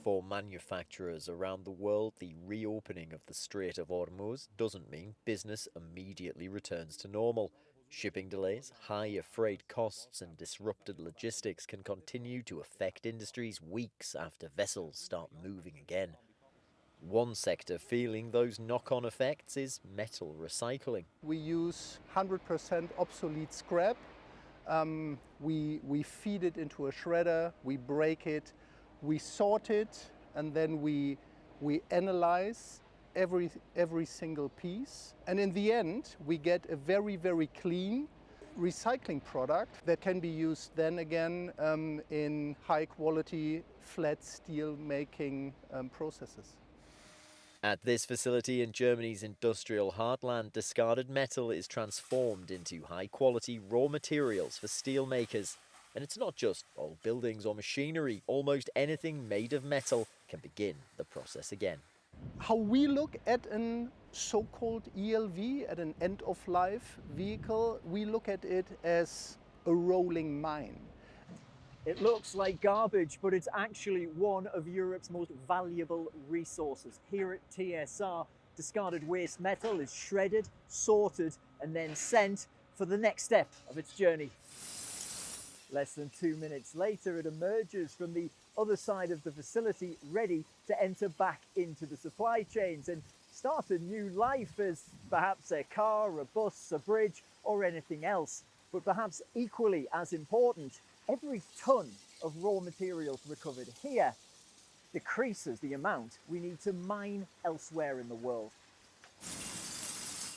For manufacturers around the world, the reopening of the Strait of Hormuz doesn't mean business immediately returns to normal. Shipping delays, higher freight costs and disrupted logistics can continue to affect industries weeks after vessels start moving again. One sector feeling those knock-on effects is metal recycling. We use 100% obsolete scrap. We feed it into a shredder, we break it, we sort it, and then we analyze every single piece. And in the end, we get a very, very clean recycling product that can be used then again in high quality flat steel making processes. At this facility in Germany's industrial heartland, discarded metal is transformed into high-quality raw materials for steel makers. And it's not just old buildings or machinery. Almost anything made of metal can begin the process again. How we look at a so-called ELV, at an end-of-life vehicle, we look at it as a rolling mine. It looks like garbage, but it's actually one of Europe's most valuable resources. Here at TSR, discarded waste metal is shredded, sorted, and then sent for the next step of its journey. Less than 2 minutes later, it emerges from the other side of the facility, ready to enter back into the supply chains and start a new life as perhaps a car, a bus, a bridge, or anything else. But perhaps equally as important, every ton of raw materials recovered here decreases the amount we need to mine elsewhere in the world.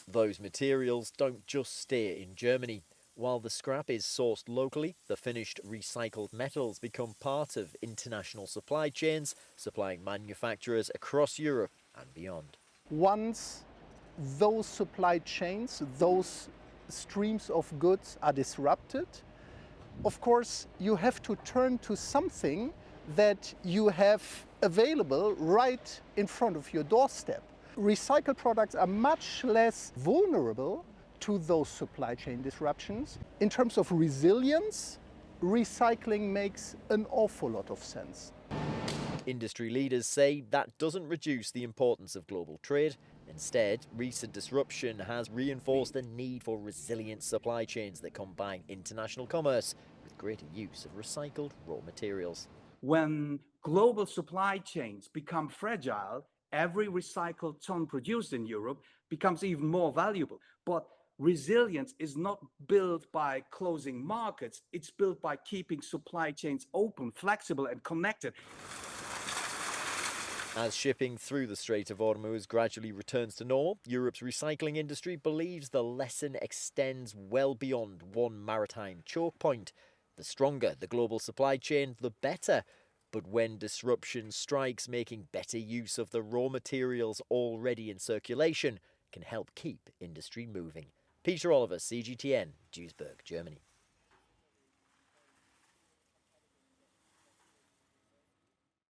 Those materials don't just stay in Germany. While the scrap is sourced locally, the finished recycled metals become part of international supply chains, supplying manufacturers across Europe and beyond. Once those supply chains, those streams of goods are disrupted, of course, you have to turn to something that you have available right in front of your doorstep. Recycled products are much less vulnerable to those supply chain disruptions. In terms of resilience, recycling makes an awful lot of sense. Industry leaders say that doesn't reduce the importance of global trade. Instead, recent disruption has reinforced the need for resilient supply chains that combine international commerce with greater use of recycled raw materials. When global supply chains become fragile, every recycled ton produced in Europe becomes even more valuable. But resilience is not built by closing markets, it's built by keeping supply chains open, flexible and connected. As shipping through the Strait of Hormuz gradually returns to normal, Europe's recycling industry believes the lesson extends well beyond one maritime choke point. The stronger the global supply chain, the better. But when disruption strikes, making better use of the raw materials already in circulation can help keep industry moving. Peter Oliver, CGTN, Duisburg, Germany.